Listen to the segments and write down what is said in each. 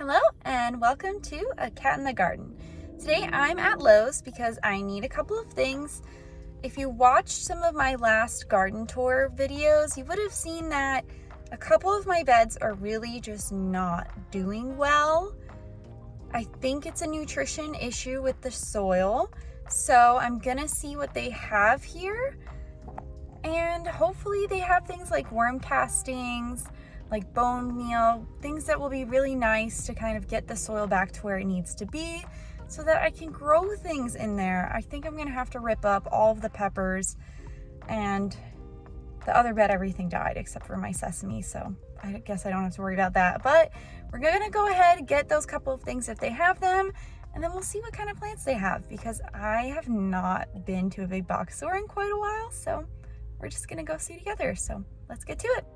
Hello and welcome to A Cat in the Garden. Today I'm at Lowe's because I need a couple of things. If you watched some of my last garden tour videos, you would have seen that a couple of my beds are really just not doing well. I think it's a nutrition issue with the soil, so I'm gonna see what they have here. And hopefully they have things like worm castings, like bone meal, things that will be really nice to kind of get the soil back to where it needs to be so that I can grow things in there. I think I'm gonna have to rip up all of the peppers, and the other bed, everything died except for my sesame, so I guess I don't have to worry about that. But we're gonna go ahead and get those couple of things if they have them, and then we'll see what kind of plants they have, because I have not been to a big box store in quite a while, so we're just gonna go see together. So let's get to it.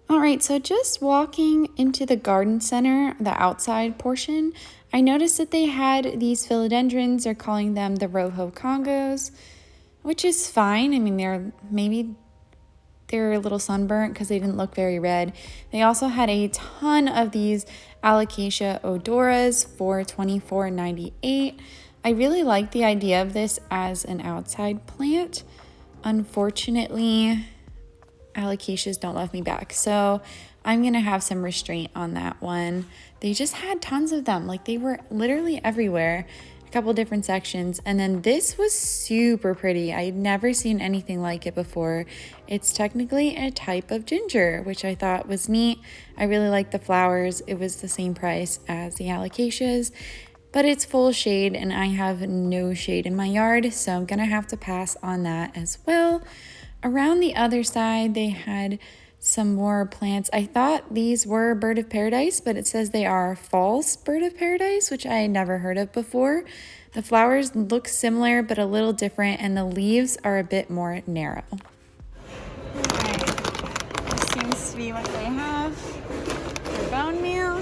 All right, so just walking into the garden center, the outside portion, I noticed that they had these philodendrons. They're calling them the Rojo Congos, which is fine. I mean, they're a little sunburnt because they didn't look very red. They also had a ton of these Alocasia odoras for $24.98. I really like the idea of this as an outside plant. Unfortunately, Alocasias don't love me back, so I'm gonna have some restraint on that one. They just had tons of them, like they were literally everywhere, a couple different sections. And then this was super pretty. I had never seen anything like it before. It's technically a type of ginger, which I thought was neat. I really like the flowers. It was the same price as the Alocasias, but it's full shade and I have no shade in my yard, so I'm gonna have to pass on that as well. Around the other side, they had some more plants. I thought these were bird of paradise, but it says they are false bird of paradise, which I had never heard of before. The flowers look similar, but a little different, and the leaves are a bit more narrow. Okay, this seems to be what they have for bone meal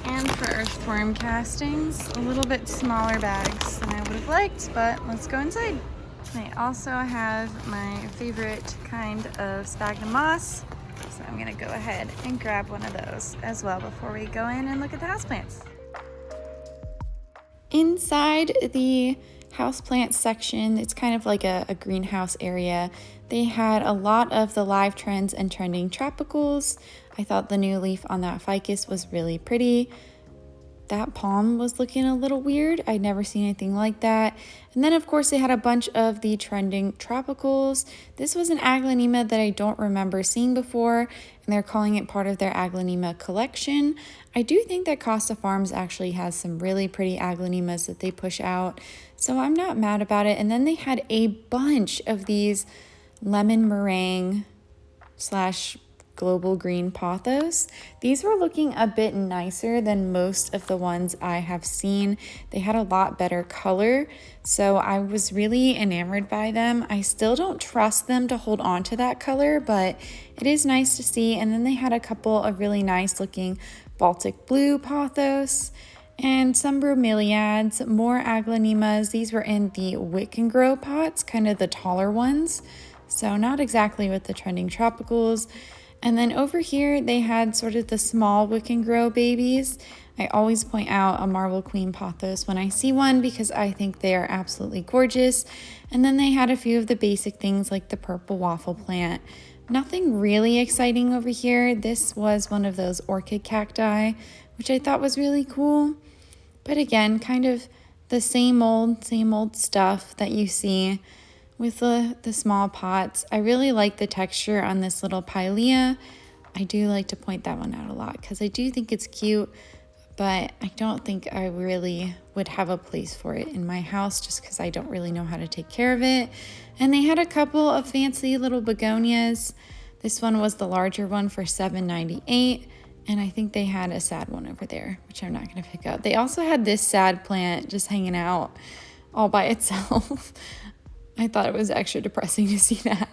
and for earthworm castings. A little bit smaller bags than I would have liked, but let's go inside. They also have my favorite kind of sphagnum moss, so I'm gonna go ahead and grab one of those as well before we go in and look at the houseplants. Inside the houseplant section, it's kind of like a greenhouse area. They had a lot of the live trends and trending tropicals. I thought the new leaf on that ficus was really pretty. That palm was looking a little weird. I'd never seen anything like that. And then of course they had a bunch of the trending tropicals. This was an aglaonema that I don't remember seeing before, and they're calling it part of their aglaonema collection. I do think that Costa Farms actually has some really pretty aglaonemas that they push out, so I'm not mad about it. And then they had a bunch of these lemon meringue / global green pothos. These were looking a bit nicer than most of the ones I have seen. They had a lot better color, so I was really enamored by them. I still don't trust them to hold on to that color, but it is nice to see. And then they had a couple of really nice looking Baltic blue pothos and some bromeliads, more aglaonemas. These were in the Wick and Grow pots, kind of the taller ones, so not exactly with the trending tropicals. And then over here, they had sort of the small Wick and Grow babies. I always point out a Marble Queen pothos when I see one because I think they are absolutely gorgeous. And then they had a few of the basic things like the purple waffle plant. Nothing really exciting over here. This was one of those orchid cacti, which I thought was really cool. But again, kind of the same old stuff that you see with the small pots. I really like the texture on this little pilea. I do like to point that one out a lot because I do think it's cute, but I don't think I really would have a place for it in my house just because I don't really know how to take care of it. And they had a couple of fancy little begonias. This one was the larger one for $7.98, and I think they had a sad one over there, which I'm not gonna pick up. They also had this sad plant just hanging out all by itself. I thought it was extra depressing to see that.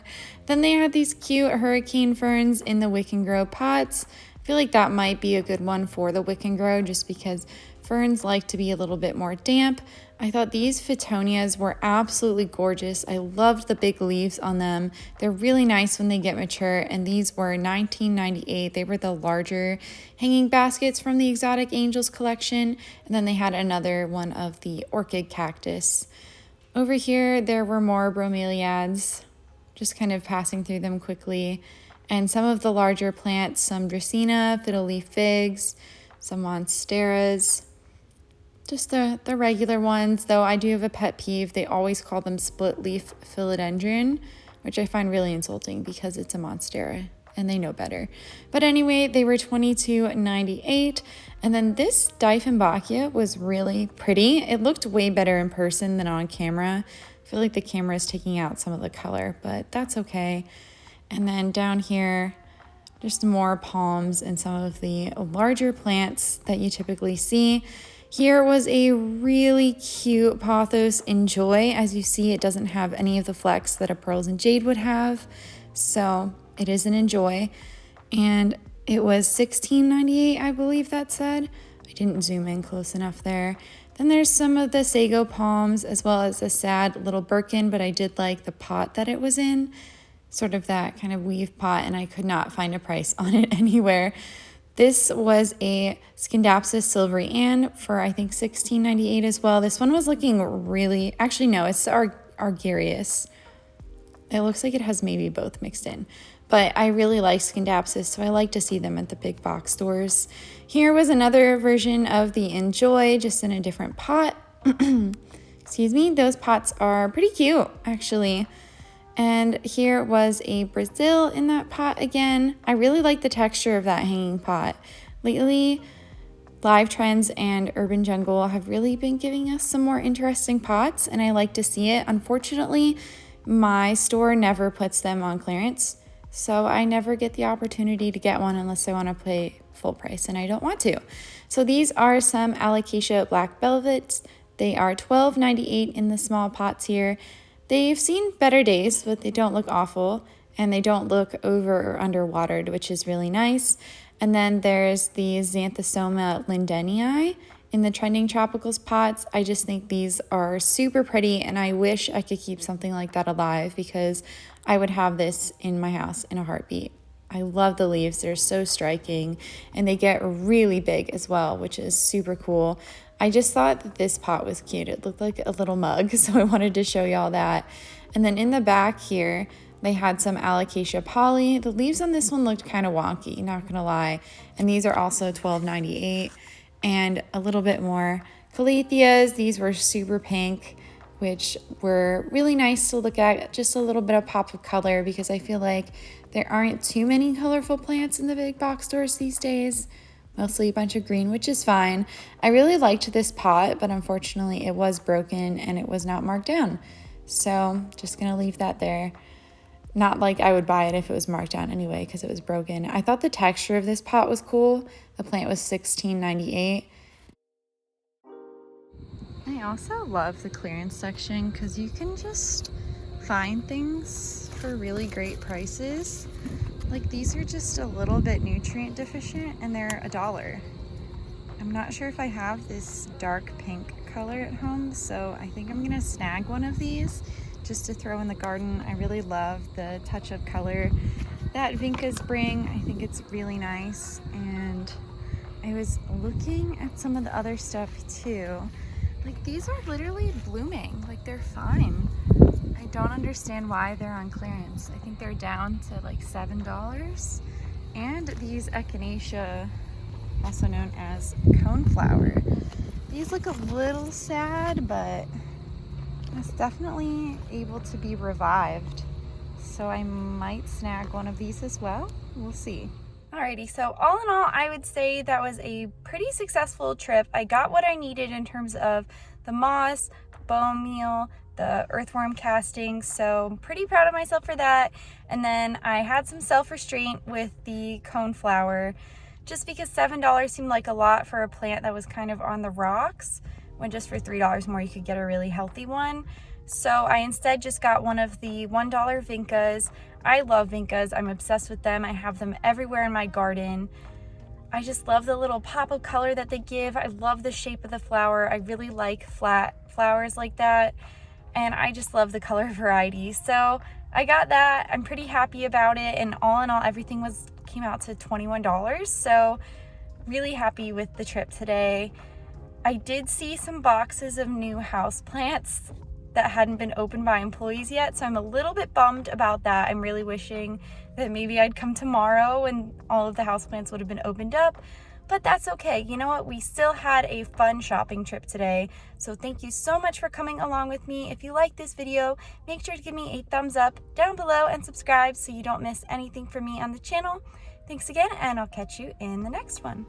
Then they had these cute hurricane ferns in the Wick and Grow pots. I feel like that might be a good one for the Wick and Grow just because Ferns like to be a little bit more damp. I thought these Fitonias were absolutely gorgeous. I loved the big leaves on them. They're really nice when they get mature, and these were $19.98. They were the larger hanging baskets from the Exotic Angels collection, and then they had another one of the orchid cactus. Over here, there were more bromeliads, just kind of passing through them quickly, and some of the larger plants, some Dracaena, fiddle leaf figs, some monsteras. Just the regular ones, though I do have a pet peeve. They always call them split leaf philodendron, which I find really insulting because it's a monstera and they know better. But anyway, they were $22.98. And then this Dieffenbachia was really pretty. It looked way better in person than on camera. I feel like the camera is taking out some of the color, but that's okay. And then down here, just more palms and some of the larger plants that you typically see. Here was a really cute pothos Enjoy. As you see, it doesn't have any of the flecks that a pearls and jade would have. So it is an Enjoy. And it was $16.98, I believe that said. I didn't zoom in close enough there. Then there's some of the sago palms as well as a sad little Birkin, but I did like the pot that it was in. Sort of that kind of weave pot, and I could not find a price on it anywhere. This was a Scindapsus Silvery Ann for, I think, $16.98 as well. This one was looking really, actually no, it's Argyrius. It looks like it has maybe both mixed in. But I really like Scindapsus, so I like to see them at the big box stores. Here was another version of the Enjoy, just in a different pot. Excuse me, those pots are pretty cute, actually. And here was a Brazil in that pot again. I really like the texture of that hanging pot. Lately, Live Trends and Urban Jungle have really been giving us some more interesting pots, and I like to see it. Unfortunately, my store never puts them on clearance, so I never get the opportunity to get one unless I want to pay full price, and I don't want to. So these are some Alocasia Black Velvets. They are $12.98 in the small pots here. They've seen better days, but they don't look awful, and they don't look over or underwatered, which is really nice. And then there's the Xanthosoma lindenii in the Trending Tropicals pots. I just think these are super pretty, and I wish I could keep something like that alive because I would have this in my house in a heartbeat. I love the leaves. They're so striking, and they get really big as well, which is super cool. I just thought that this pot was cute. It looked like a little mug, so I wanted to show y'all that. And then in the back here, they had some Alocasia poly. The leaves on this one looked kind of wonky, not gonna lie. And these are also $12.98. And a little bit more Calatheas. These were super pink, which were really nice to look at. Just a little bit of pop of color because I feel like there aren't too many colorful plants in the big box stores these days. Mostly a bunch of green, which is fine. I really liked this pot, but unfortunately it was broken and it was not marked down. So just gonna leave that there. Not like I would buy it if it was marked down anyway because it was broken. I thought the texture of this pot was cool. The plant was $16.98. I also love the clearance section because you can just find things for really great prices. Like these are just a little bit nutrient deficient and they're $1. I'm not sure if I have this dark pink color at home, so I think I'm gonna snag one of these just to throw in the garden. I really love the touch of color that Vincas bring. I think it's really nice, and I was looking at some of the other stuff too. Like these are literally blooming, like they're fine. I don't understand why they're on clearance. I think they're down to like $7. And these Echinacea, also known as coneflower. These look a little sad, but it's definitely able to be revived. So I might snag one of these as well. We'll see. Alrighty, so all in all, I would say that was a pretty successful trip. I got what I needed in terms of the moss, bone meal, the earthworm casting, so I'm pretty proud of myself for that. And then I had some self-restraint with the coneflower, just because $7 seemed like a lot for a plant that was kind of on the rocks, when just for $3 more you could get a really healthy one. So I instead just got one of the $1 Vincas. I love Vincas. I'm obsessed with them. I have them everywhere in my garden. I just love the little pop of color that they give. I love the shape of the flower. I really like flat flowers like that. And I just love the color variety. So I got that. I'm pretty happy about it. And all in all, everything came out to $21. So really happy with the trip today. I did see some boxes of new houseplants that hadn't been opened by employees yet, so I'm a little bit bummed about that. I'm really wishing that maybe I'd come tomorrow and all of the houseplants would have been opened up, but that's okay. You know what? We still had a fun shopping trip today, so thank you so much for coming along with me. If you like this video, make sure to give me a thumbs up down below and subscribe so you don't miss anything from me on the channel. Thanks again, and I'll catch you in the next one.